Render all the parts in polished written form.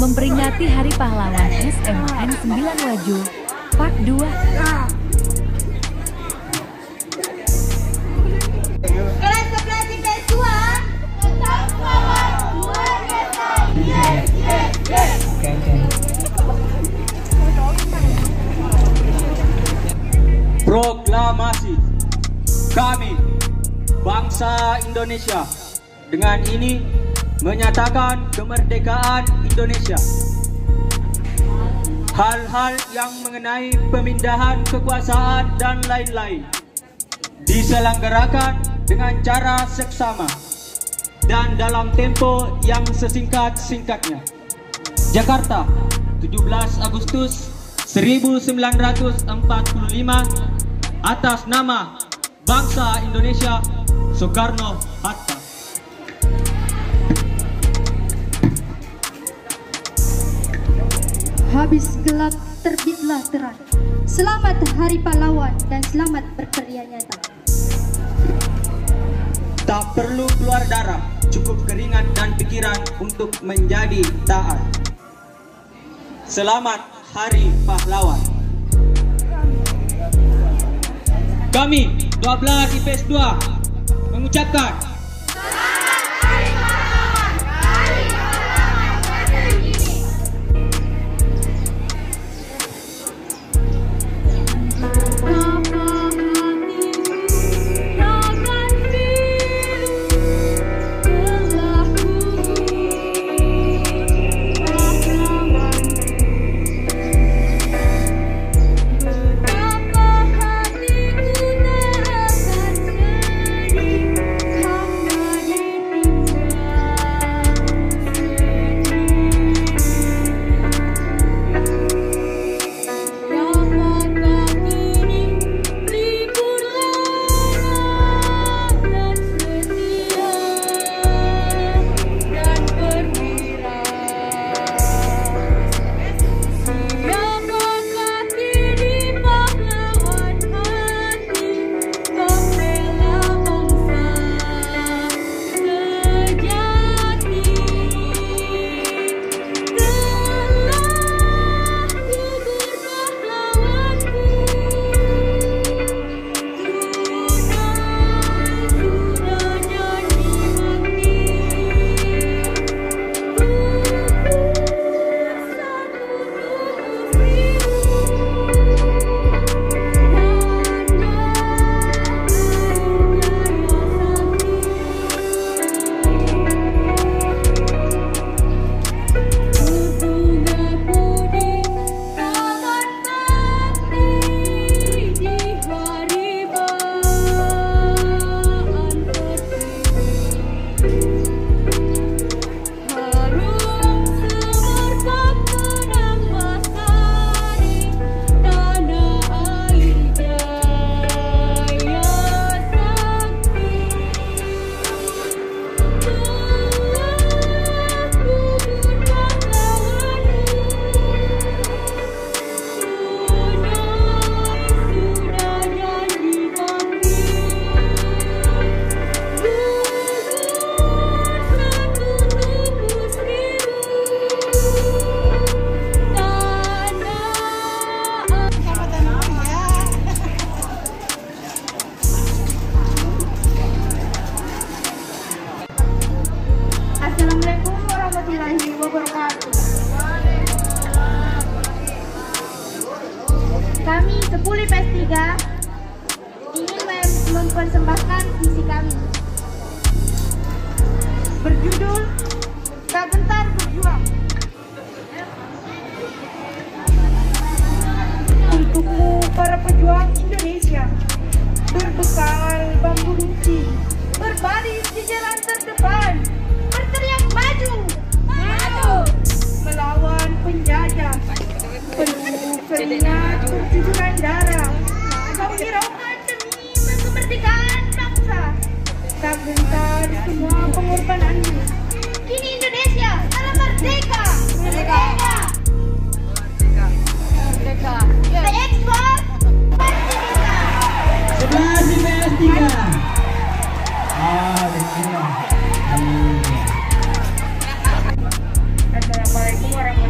memperingati Hari Pahlawan SMAN 9 Wajo, Part 2. Kelas 11 IPS 2 tetap semangat luar biasa. Yes, yes, yes. Proklamasi kami, bangsa Indonesia, dengan ini menyatakan kemerdekaan Indonesia. Hal-hal yang mengenai pemindahan kekuasaan dan lain-lain diselenggarakan dengan cara seksama dan dalam tempo yang sesingkat-singkatnya. Jakarta, 17 Agustus 1945, atas nama bangsa Indonesia, Soekarno-Hatta. Habis gelap terbitlah terang. Selamat Hari Pahlawan dan selamat berkarya nyata. Tak perlu keluar darah, cukup keringat dan pikiran untuk menjadi taat. Selamat Hari Pahlawan. Kami 12 IPS 2 mengucapkan kami 10 IPS 3 ingin mempersembahkan visi kami berjudul Tak Gentar Berjuang. Untukmu para pejuang Indonesia, berbekal bambu runcing, berbaris di jalan terdepan, berteriak maju, maju, melawan penjajah, penuh keringat perjujuran darah, kau hiraukan demi kemerdekaan bangsa. Tak gentar semua pengorbananmu, kini Indonesia telah merdeka, merdeka, merdeka. Terekspor pasti bisa. 11 IPS 3. Assalamualaikum warahmatullahi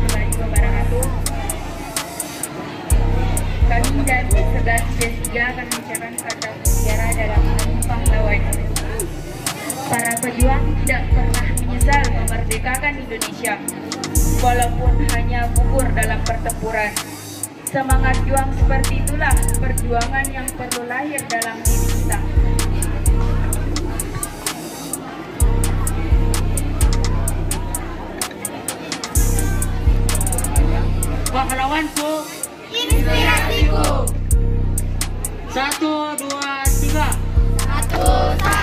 Indonesia, walaupun hanya gugur dalam pertempuran. Semangat juang seperti itulah perjuangan yang perlu lahir dalam diri kita. Pahlawanku, Inspirasiku. 1, 2, 3. 1, 2, 3.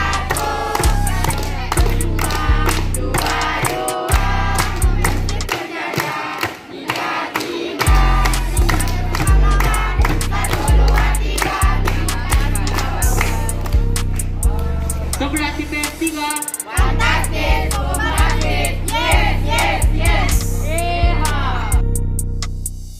Sebelah tipe 3. Fantastis, fantastis. Yes, yes, yes.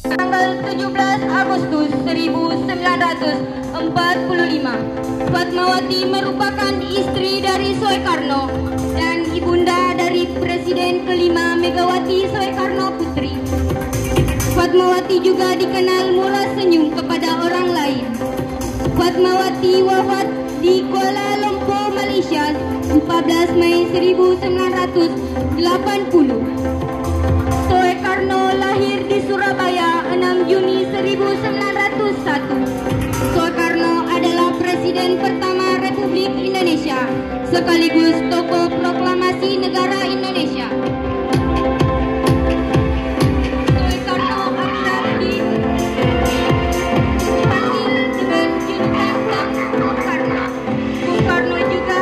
Tanggal 17 Agustus 1945, Fatmawati merupakan istri dari Soekarno dan ibunda dari Presiden kelima Megawati Soekarno Putri. Fatmawati juga dikenal murah senyum kepada orang lain. Fatmawati wafat di Kuala Lumpur, Malaysia, 14 Mei 1980. Soekarno lahir di Surabaya 6 Juni 1901. Soekarno adalah Presiden pertama Republik Indonesia, sekaligus tokoh proklamasi negara Indonesia. Soekarno akrab dipanggil dengan julukan Sang Bung Karno. Bung Karno juga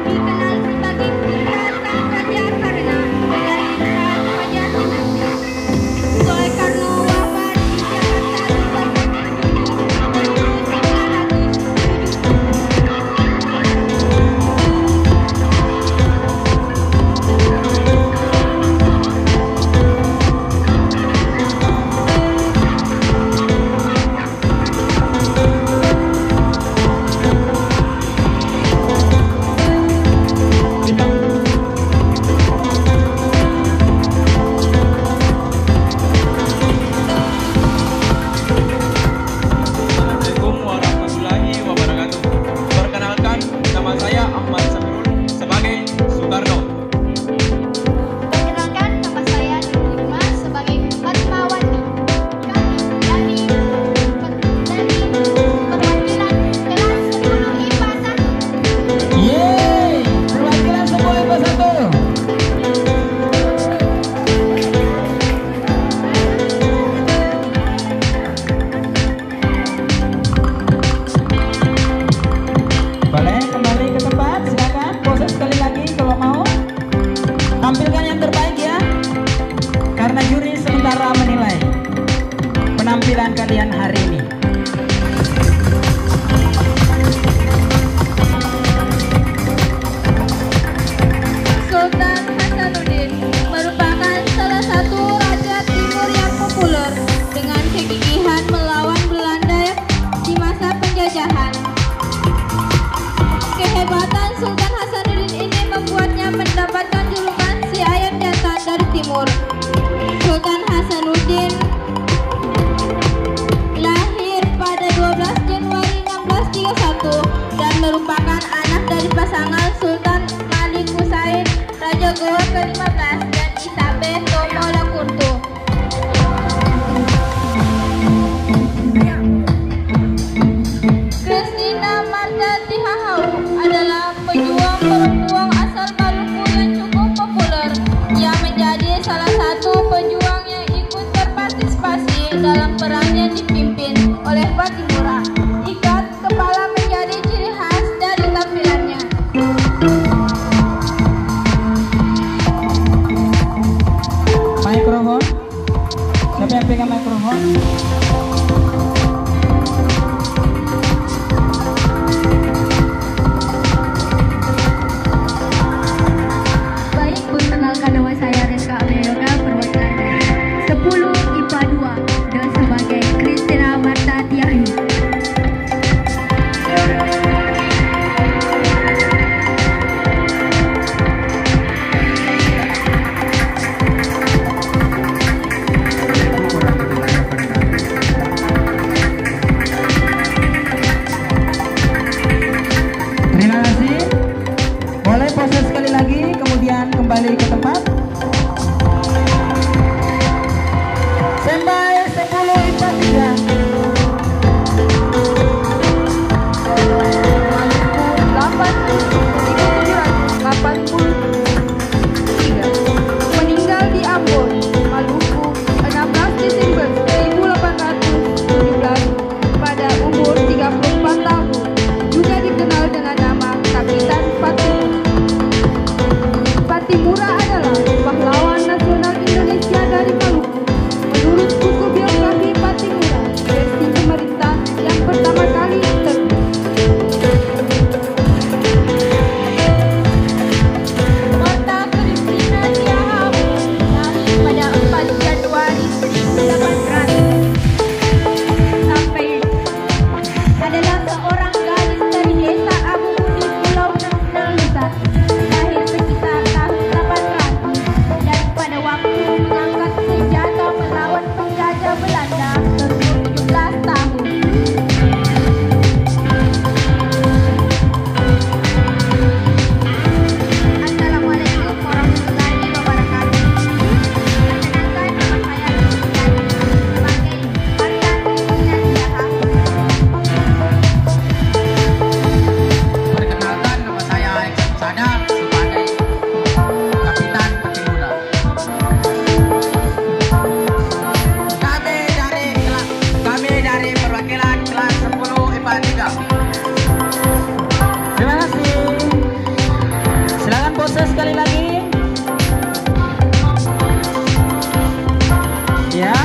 dikenal sebagai putra Sang Raja Karna dari Raja Dinasti. Soekarno wafat di Jakarta 1931 dan merupakan anak dari pasangan Sultan Malik Husain Raja Goa ke-15 dan Isabel Tomolakuntu. Christina Marta Tihahau adalah pejuang perempuan asal Maluku yang cukup populer. Ia menjadi salah satu pejuang yang ikut berpartisipasi dalam perang yang dipimpin oleh Patimura. Ikat kepala menjadi ciri khas dari tampilannya. Mikrofon. Siapa yang pegang mikrofon? Baik, perkenalkan nama saya Rizka Ameyoga, perwakilan dari 10 IPA 2 dan sebagai Christina Marta Tiahi. ya.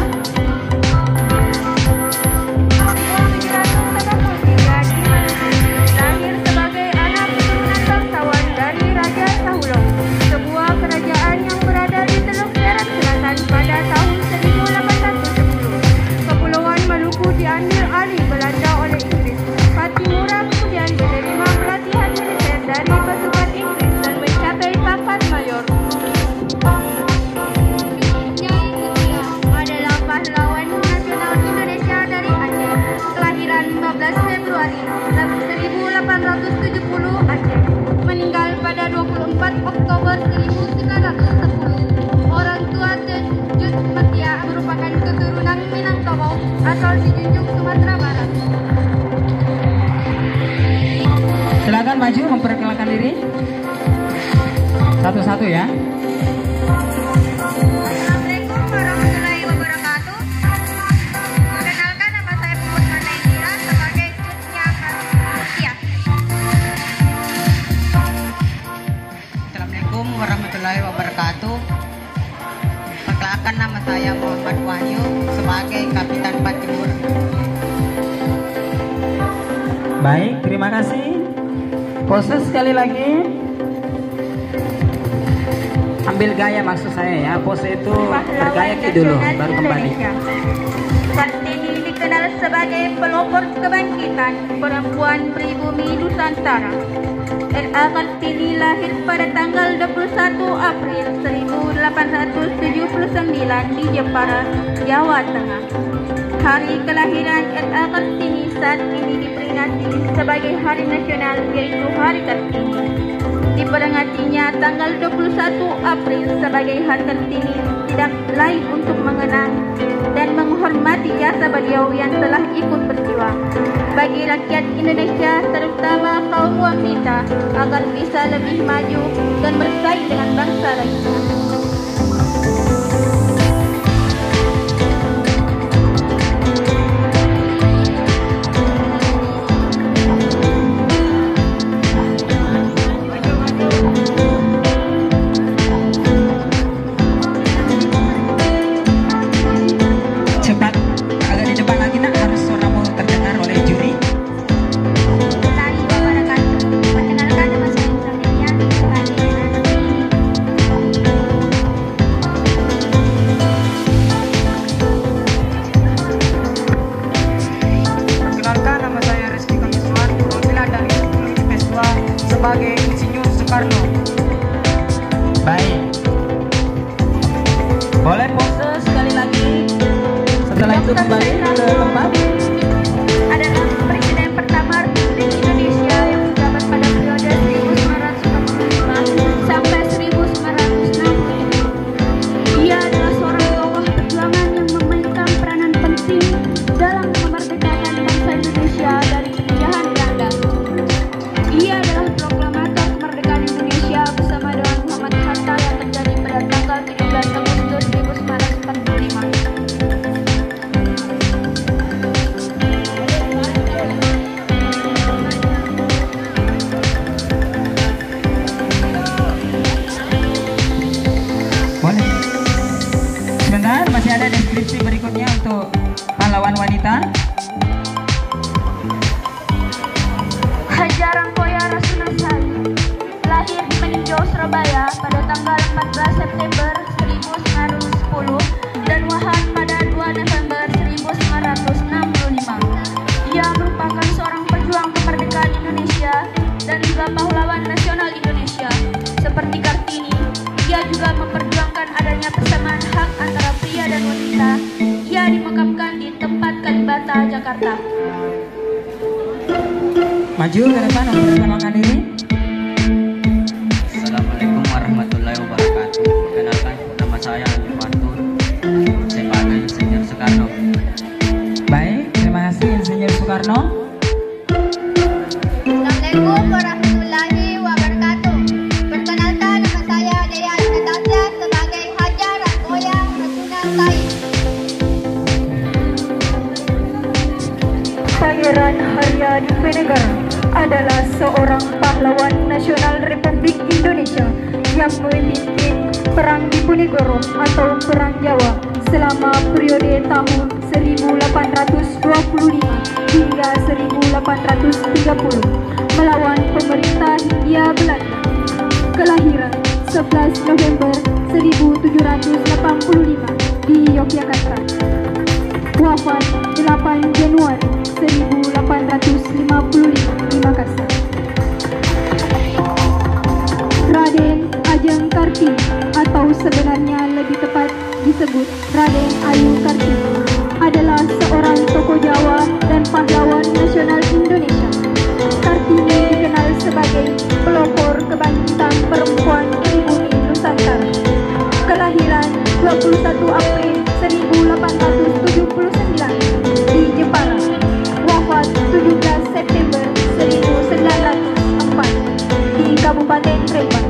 Lahir sebagai anak keturunan bangsawan dari Raja Sahulong, sebuah kerajaan yang berada di Teluk Perak Selatan pada tahun 1810. Kepulauan Maluku diambil alih Belanda oleh Inggris. Pattimura kemudian menerima pelatihan militer dari pasukan Inggris dan mencapai pangkat mayor. Adalah pahlawan nasional Indonesia dari Aceh, kelahiran 15 Februari 1870 Aceh, meninggal pada 24 Oktober 1910. Orang tua Tejut Matia merupakan keturunan Minangkabau asal Sijunjung, Sumatera Barat. Silakan maju memperkenalkan diri. Satu-satu ya. Assalamualaikum warahmatullahi wabarakatuh. Perkenalkan, nama saya Puput Marlendira sebagai Jutnya Mutia. Assalamualaikum warahmatullahi wabarakatuh. Perkenalkan, nama saya Muhammad Wahyu sebagai Kapitan Pattimura. Baik, terima kasih. Pose sekali lagi. Ambil gaya maksud saya ya. Pose itu bergaya dulu, baru kembali. Kartini dikenal sebagai pelopor kebangkitan perempuan pribumi Nusantara. L.A. Kartini lahir pada tanggal 21 April 1879 di Jepara, Jawa Tengah. Hari kelahiran L.A. Kartini saat ini diperingati sebagai Hari Nasional, yaitu Hari Kartini. Diperingatinya tanggal 21 April sebagai Hari Kartini tidak lain untuk mengenang dan menghormati jasa beliau yang telah ikut berjuang bagi rakyat Indonesia, terutama kaum wanita, agar bisa lebih maju dan bersaing dengan bangsa lainnya. Sebagai Insinyur Soekarno. Baik. Boleh pose sekali lagi. Setelah itu kembali ke tempat. Adalah Presiden pertama Republik Indonesia yang menjabat pada periode 1945 sampai 1965. Dia adalah seorang tokoh perjuangan yang memainkan peranan penting dalam memerdekakan bangsa Indonesia dari penjajahan Belanda. Ia adalah proklamator kemerdekaan Indonesia bersama dengan Muhammad Hatta yang terjadi pada tanggal 17 Agustus 1945. Boleh. Sebentar, masih ada deskripsi berikutnya untuk pahlawan wanita. Haja Rangkoya Rasunasari lahir di Meninjau, Surabaya pada tanggal 14 September 1910 dan wafat pada 2 November 1965. Ia merupakan seorang pejuang kemerdekaan Indonesia dan juga pahlawan nasional Indonesia. Seperti Kartini, ia juga memperjuangkan adanya persamaan hak antara pria dan wanita. Ia dimakamkan di tempat Kalibata, Jakarta. Maju ke depan untuk memperkenalkan diri. Assalamualaikum warahmatullahi wabarakatuh. Perkenalkan, nama saya Amir Matur sebagai Insinyur Soekarno. Baik, terima kasih Insinyur Soekarno. Assalamualaikum warahmatullahi wabarakatuh. Perkenalkan, nama saya Dea Natasha sebagai Haja Rangkoya Rasunasari. Pangeran Haryadi Penegar adalah seorang pahlawan nasional Republik Indonesia yang memimpin Perang Diponegoro atau Perang Jawa selama periode tahun 1825 hingga 1830 melawan pemerintah Hindia Belanda. Kelahiran 11 November 1785 di Yogyakarta. Wafat 8 Januari 1855 di Makassar. Raden Ajeng Kartini atau sebenarnya lebih tepat disebut Raden Ayu Kartini adalah seorang tokoh Jawa dan pahlawan nasional Indonesia. Kartini dikenal sebagai pelopor kebangkitan perempuan pribumi Nusantara. Kelahiran 21 April 1879 di Jepara. Wafat 17 September 1904 di Kabupaten Rembang.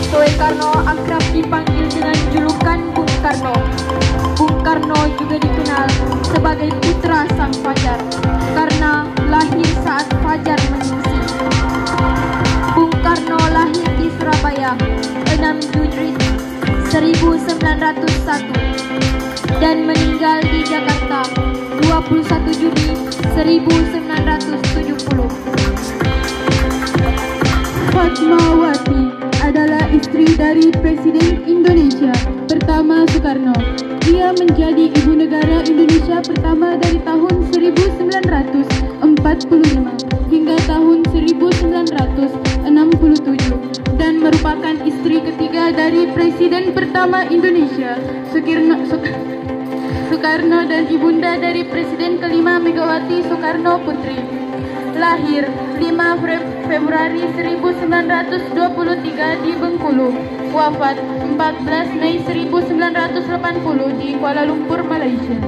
Soekarno akrab dipanggil dengan julukan Bung Karno. Bung Karno juga dikenal sebagai putra sang fajar karena lahir saat fajar menyingsing. Bung Karno lahir di Surabaya 6 Juni 1901 dan meninggal di Jakarta 21 Juni 1970. Fatmawati adalah istri dari Presiden Indonesia pertama Soekarno. Ia menjadi ibu negara Indonesia pertama dari tahun 1945 hingga tahun 1967 dan merupakan istri ketiga dari Presiden pertama Indonesia Soekarno dan ibunda dari Presiden kelima Megawati Soekarno Putri. Lahir 5 Februari 1923 di Bengkulu. Wafat 14 Mei 1980 di Kuala Lumpur, Malaysia.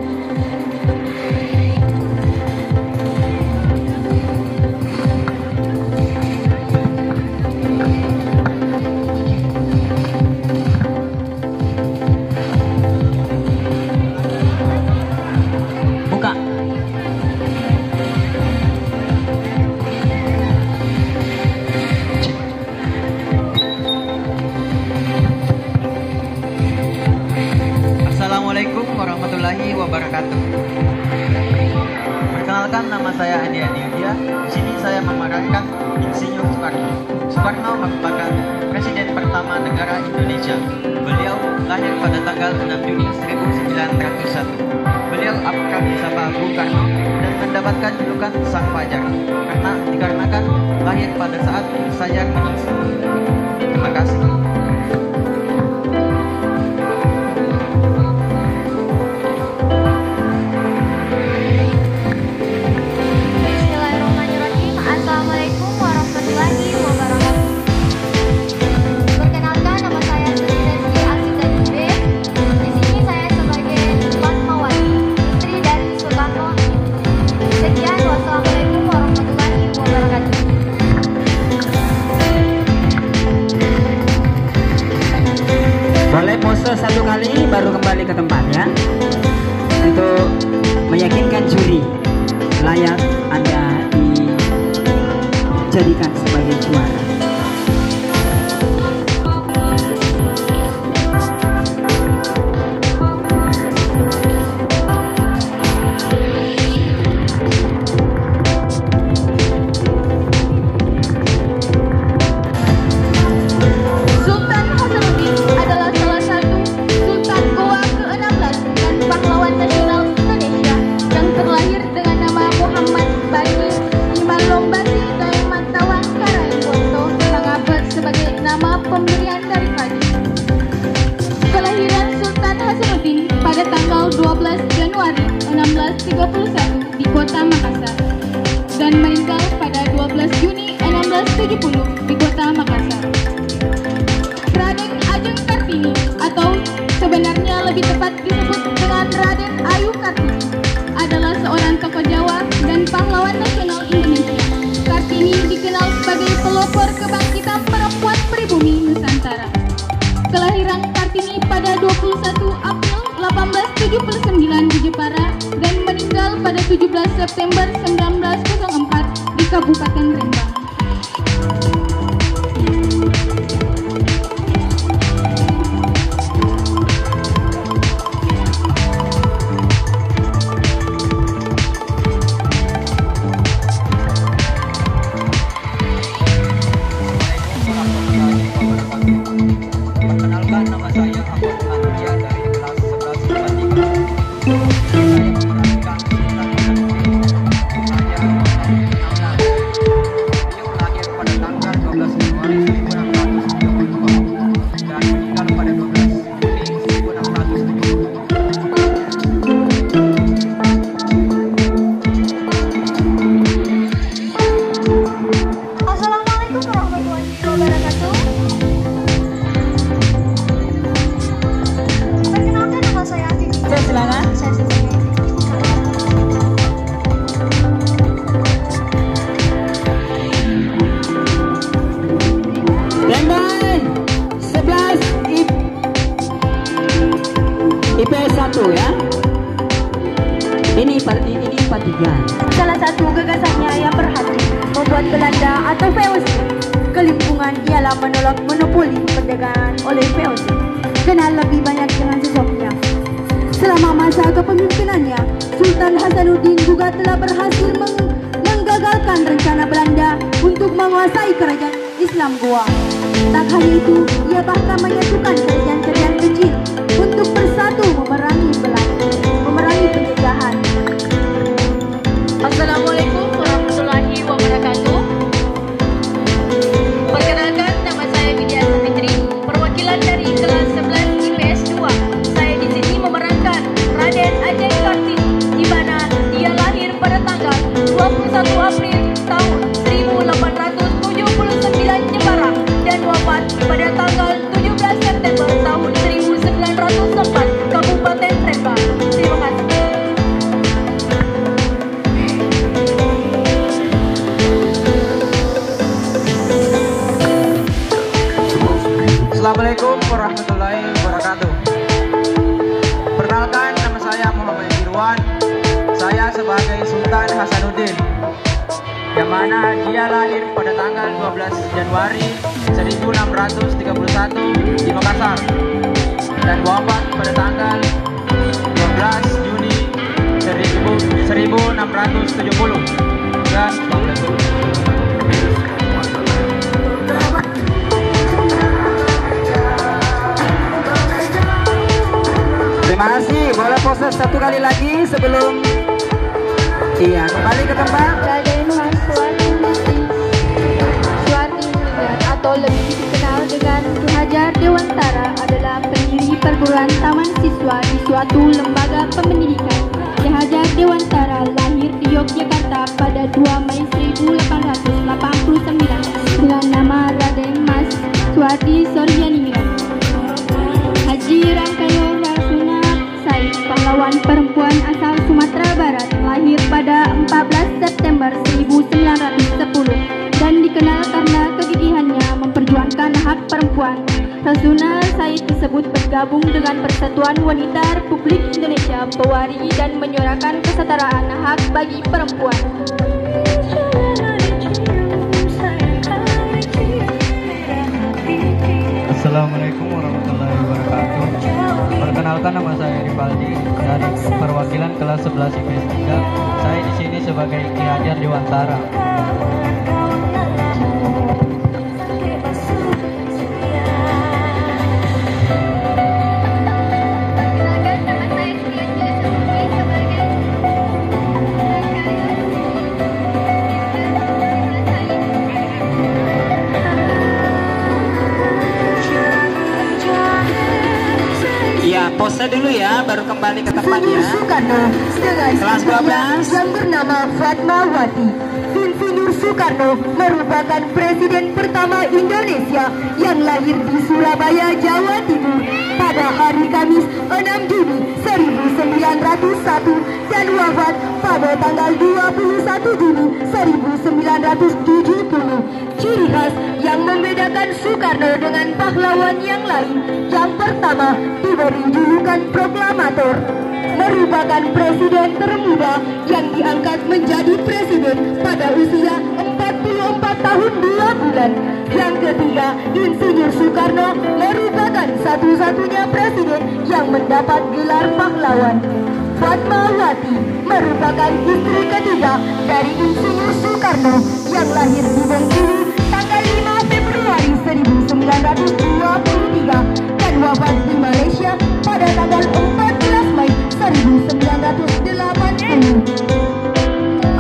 Assalamualaikum warahmatullahi wabarakatuh. Perkenalkan, nama saya Andi Yudya. Di sini saya memerankan Insinyur Soekarno. Soekarno merupakan Presiden pertama negara Indonesia. Beliau lahir pada tanggal 6 Juni 1901. Beliau akrab disapa Bung Karno dan mendapatkan julukan Sang Fajar dikarenakan lahir pada saat fajar menyingsing. Terima kasih. Boleh pose satu kali baru kembali ke tempatnya untuk meyakinkan juri layak Anda dijadikan sebagai juara. Sufian dari Padi. Kelahiran Sultan Hasanuddin pada tanggal 12 Januari 1631 di kota Makassar dan meninggal pada 12 Juni 1670 di kota Makassar. Raden Ajeng Kartini atau sebenarnya lebih tepat disebut dengan Raden Ayu Kartini adalah seorang tokoh Jawa dan pahlawan nasional Indonesia. Kartini dikenal sebagai pelopor kebangkitan perempuan pribumi Nusantara. Kelahiran Kartini pada 21 April 1879 di Jepara dan meninggal pada 17 September 1904 di Kabupaten Rembang. Perkenalkan, nama saya Ahmad Andria dari kelas 11 IPA 3. Saya memerankan Sultan Hasanuddin. Saya 16. Beliau lahir pada tanggal 12 Januari 1672 dan meninggal pada 12 Juni 1670. Assalamualaikum warahmatullahi wabarakatuh. Perkenalkan, nama saya Ati. Silakan. Saya sebagai Lembang 11 IPS 1 ya. Ini IPA 3. salah satu gagasannya yang berhasil membuat Belanda atau VOC kelimpungan ialah menolak monopoli perdagangan oleh VOC. Kenal lebih banyak dengan sosoknya. Selama masa kepemimpinannya, Sultan Hasanuddin juga telah berhasil menggagalkan rencana Belanda untuk menguasai kerajaan Islam Goa. Tak hanya itu, ia bahkan menyatukan kerajaan-kerajaan kecil untuk bersatu memerangi Belanda, memerangi penjajahan. Assalamualaikum warahmatullahi wabarakatuh. Perkenalkan, nama saya Widya Savitri, perwakilan dari kelas 11 IPS 2. Saya di sini memerankan Raden Ajeng Kartini, di mana dia lahir pada tanggal 21 April tahun 1879 Jepara dan wafat pada tanggal 17 September tahun 1904 Kabupaten Rembang. Terima kasih. Assalamualaikum warahmatullahi wabarakatuh. Perkenalkan, nama saya Muhammad Irwan. Saya sebagai Sultan Hasanuddin, yang mana dia lahir pada tanggal 12 Januari 1631 di Makassar dan wafat pada tanggal 12 Juni 1670. Ya, Terima kasih. Boleh pose satu kali lagi sebelum kembali ke tempat. Raden Mas Suwardi atau lebih dikenal dengan Ki Hajar Dewantara adalah pendiri perguruan taman siswa di suatu lembaga pendidikan. Ki Hajar Dewantara lahir di Yogyakarta pada 2 Mei 1889 dengan nama Raden Mas Suwardi Soryadiningrat. Haji Rangkayo Rasuna Said, pahlawan perempuan asal Sumatera Barat, lahir pada 14 September 1910 dan dikenal karena kegigihannya memperjuangkan hak perempuan. Rasuna Said tersebut bergabung dengan Persatuan Wanita Republik Indonesia Pewari dan menyuarakan kesetaraan hak bagi perempuan. Assalamualaikum warahmatullahi wabarakatuh. Perkenalkan, nama saya Rivaldi dari perwakilan kelas 11 IPS 3. Saya di sini sebagai Ki Hajar Dewantara. pose dulu ya, baru kembali ke tempat ya. Soekarno dengan Kelas 12 yang bernama Fatmawati. Insinyur Soekarno merupakan presiden pertama Indonesia yang lahir di Surabaya, Jawa Timur pada hari Kamis 6 Juni 1901 dan wafat pada tanggal 21 Juni 1970. Ciri khas yang membedakan Soekarno dengan pahlawan yang lain, yang pertama diberi julukan proklamator, merupakan presiden termuda yang diangkat menjadi presiden pada usia 44 tahun 2 bulan. Yang ketiga, Insinyur Soekarno merupakan satu-satunya presiden yang mendapat gelar pahlawan. Fatmawati merupakan istri ketiga dari Insinyur Soekarno yang lahir di Bengkulu tanggal 5 Februari 1923 dan wafat di Malaysia pada tanggal 14 Mei 1980.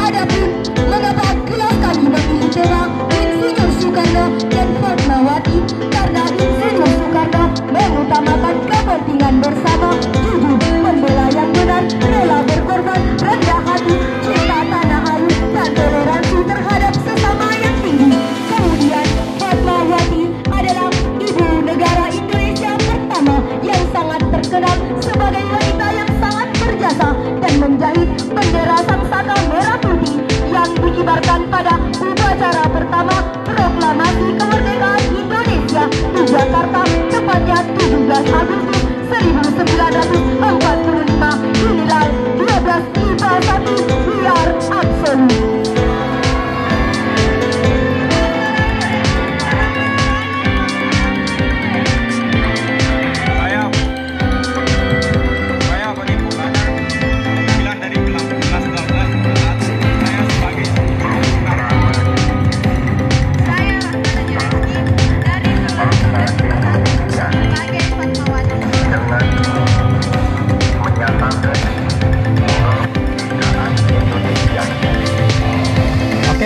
Adapun mengapa kelas kami memilih tema Insinyur Soekarno dan Fatmawati, karena Insinyur Soekarno mengutamakan kepentingan bersama, jujur, membela yang benar, rela berkorban, rendah hati, cinta tanah air, dan toleransi terhadap sesama yang tinggi. Kemudian Fatmawati adalah ibu negara Indonesia pertama yang sangat terkenal sebagai wanita yang sangat berjasa dan menjahit bendera Sangsaka merah putih yang dikibarkan pada upacara pertama proklamasi kemerdekaan Indonesia di Jakarta, tepatnya 17 Agustus 1945. Inilah 12 IPA 1 We Are Absolute.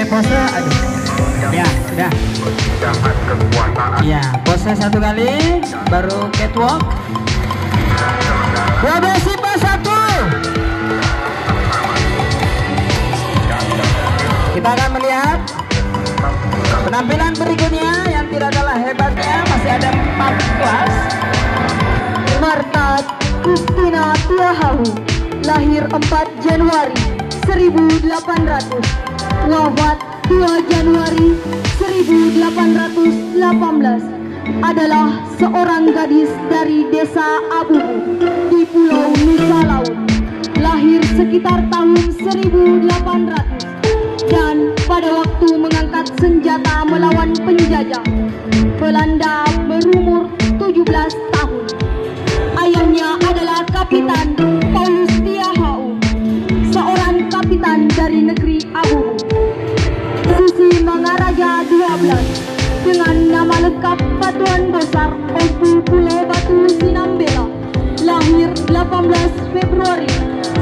Pose, aduh, ya sudah. Ya, pose satu kali, baru catwalk. 12 IPA 1. Kita akan melihat penampilan berikutnya yang tidak kalah hebatnya. Masih ada 4 kelas. Marta Christina Tiahahu, lahir 4 Januari 1800. Wafat 2 Januari 1818, adalah seorang gadis dari desa Abubu di Pulau Nusa Laut. Lahir sekitar tahun 1800 dan pada waktu mengangkat senjata melawan penjajah Belanda berumur 17 tahun. Ayahnya adalah Kapitan Paulus Tiahahu, seorang kapitan dari negeri Abubu. Susi Mangaraja 12 dengan nama lengkap Batuan Besar Opu Pulau Batu Sinambela, lahir 18 Februari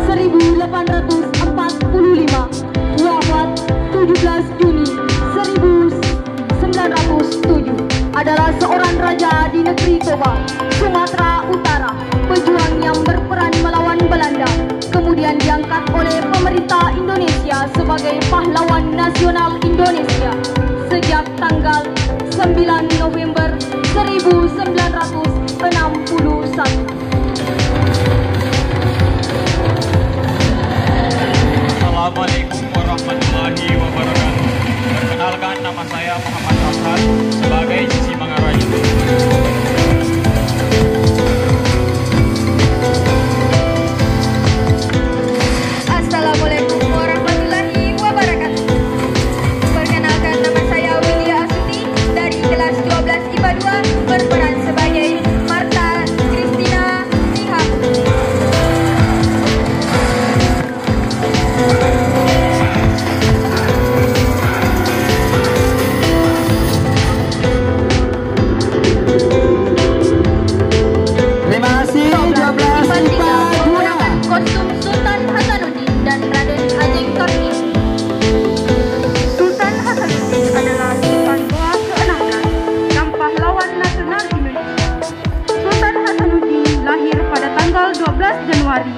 1845, wafat 17 Juni 1907, adalah seorang raja di negeri Toba, Sumatera Utara, pejuang yang berperan melawan Belanda, kemudian diangkat oleh pemerintah Indonesia sebagai pahlawan nasional Indonesia sejak tanggal 9 November 1961. Assalamualaikum warahmatullahi wabarakatuh. Perkenalkan, nama saya Muhammad Hasan sebagai Susi Mangaraja. Assalamualaikum warahmatullahi wabarakatuh. Perkenalkan, nama saya Widya Asuti dari kelas 12 IPA 2, berperan sebagai Marta Christina Tiahahu. Januari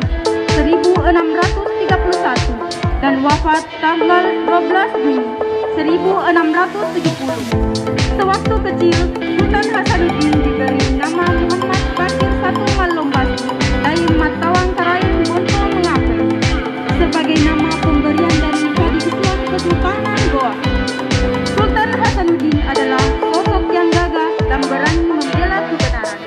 1631 dan wafat tanggal 12 Juni 1670. Sewaktu kecil, Sultan Hasanuddin diberi nama Muhammad Bashir Satu Malombas dari Matawang Karain Bonto Mengapel sebagai nama pemberian dari Kadiswan Kesultanan Goa. Sultan Hasanuddin adalah sosok yang gagah dan berani membela kebenaran.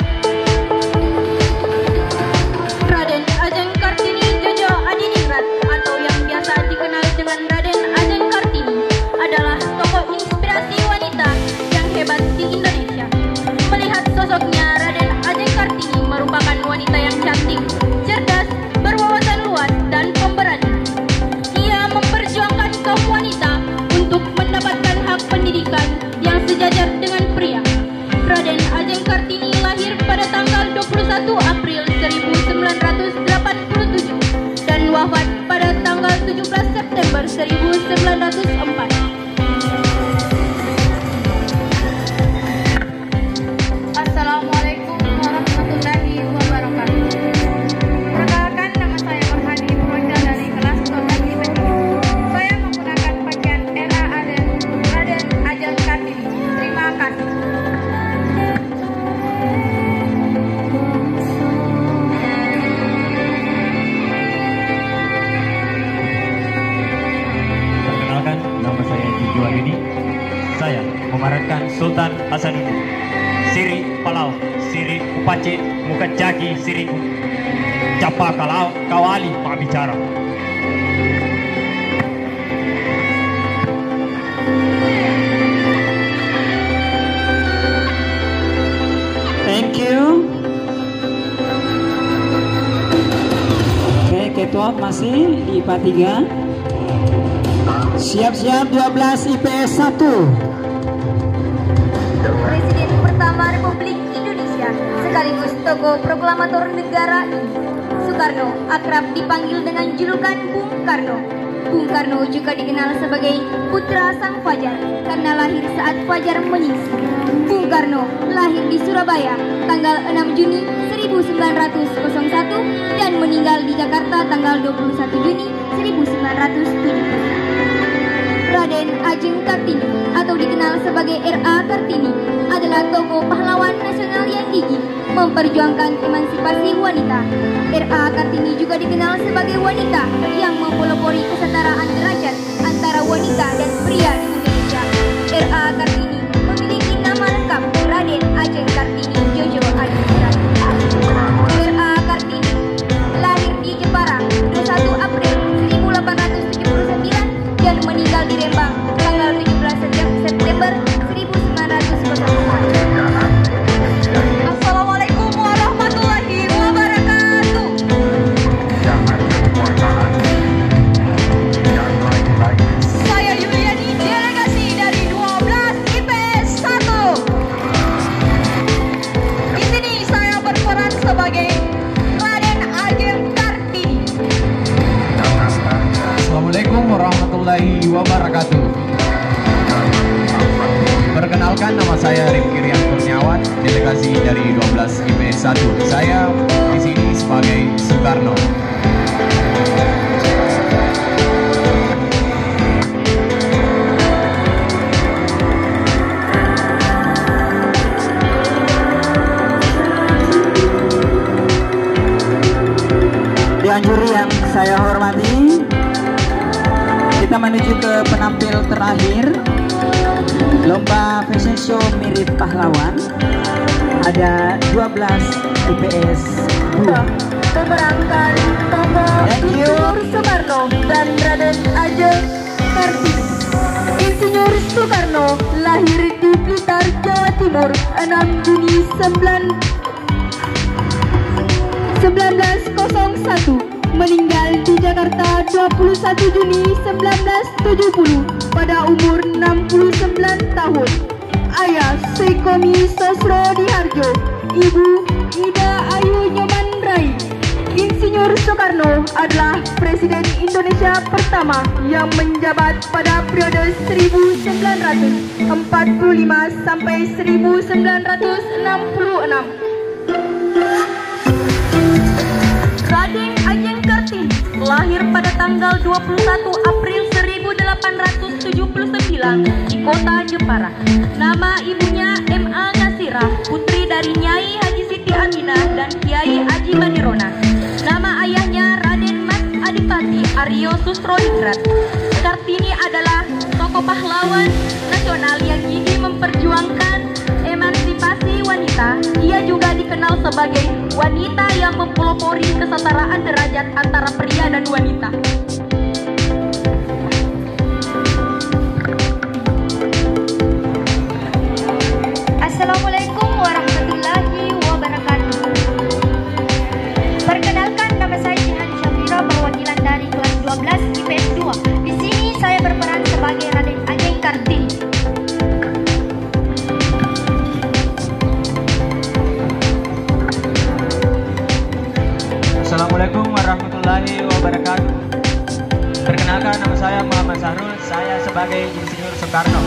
Raden Ajeng Kartini Jojo Adiningrat atau yang biasa dikenal dengan Raden Ajeng Kartini adalah tokoh inspirasi wanita yang hebat di Indonesia. Melihat sosoknya, Raden Ajeng Kartini merupakan wanita yang cantik, cerdas, berwawasan luas, dan pemberani. Ia memperjuangkan kaum wanita untuk mendapatkan hak pendidikan yang sejajar dengan pria. Raden Ajeng Kartini lahir pada tanggal 21 April 1987 dan wafat pada tanggal 17 September 1904. Assalamualaikum warahmatullahi wabarakatuh. Perkenalkan, nama saya Marhani, perwakilan dari kelas 12 IPS. Saya menggunakan pakaian era Raden Ajeng Kartini. Terima kasih. Perkenalkan, nama saya Jiju Ayuni. Saya memerankan Sultan Hasanuddin, Siri Palau, Siri Upace, Muka Jagi, Siri Capa Kalau, Kawali Pak Bicara. Thank you. Oke, ketua masih di IPA 3. Siap-siap 12 IPS 1. Presiden pertama Republik Indonesia sekaligus tokoh proklamator negara ini, Soekarno, akrab dipanggil dengan julukan Bung Karno. Bung Karno juga dikenal sebagai putra sang Fajar karena lahir saat Fajar menyingsing. Bung Karno lahir di Surabaya tanggal 6 Juni 1901 dan meninggal di Jakarta tanggal 21 Juni 1970. Raden Ajeng Kartini atau dikenal sebagai R.A. Kartini adalah tokoh pahlawan nasional yang gigih memperjuangkan emansipasi wanita. R.A. Kartini juga dikenal sebagai wanita yang mempelopori kesetaraan derajat antara wanita dan pria di Indonesia. R.A. Kartini memiliki nama lengkap Raden Ajeng Kartini Jojo Adiningrat. R.A. Kartini lahir di Jepara 21 April 1879 dan meninggal di Rembang tanggal 17 September 1904. Assalamualaikum warahmatullahi wabarakatuh. Saya Yuliani, delegasi dari 12 IPS 1. Di sini saya berperan sebagai Raden Ajeng Kartini. Assalamualaikum warahmatullahi wabarakatuh. Perkenalkan, nama saya Rifki Rian Kurniawan, delegasi dari 12 IPS 1. Saya di sini sebagai Soekarno. Dewan juri yang saya hormati, kita menuju ke penampil terakhir lomba fashion show mirip pahlawan. Ada 12 IPS 2. Memerankan tokoh Insinyur Soekarno dan Raden Ajeng Kartini. Insinyur Soekarno lahir di Blitar, Jawa Timur 6 Juni 1901, meninggal di Jakarta 21 Juni 1970 pada umur 69 tahun. Ayah Seikomi Sosrodiharjo, Ibu Ida Ayu Nyoman Rai. Insinyur Soekarno adalah Presiden Indonesia pertama yang menjabat pada periode 1945 sampai 1966. Raden Ajeng Kartini lahir pada tanggal 21 April 1879 di kota Jepara. Nama ibunya M.A. Ngasirah, putri dari Nyai Haji Siti Aminah dan Kiai Haji Manirona. Nama ayahnya Raden Mas Adipati Aryo Susroningrat. Kartini adalah tokoh pahlawan nasional yang gigih memperjuangkan emansipasi wanita. Ia juga dikenal sebagai wanita yang mempelopori kesetaraan derajat antara pria dan wanita. Assalamualaikum warahmatullahi wabarakatuh. Perkenalkan, nama saya Jihan Syafira, perwakilan dari kelas 12 IPS 2. Di sini saya berperan sebagai Raden Ajeng Kartini. Assalamualaikum warahmatullahi wabarakatuh. Perkenalkan, nama saya Muhammad Sahrul, saya sebagai Insinyur Soekarno.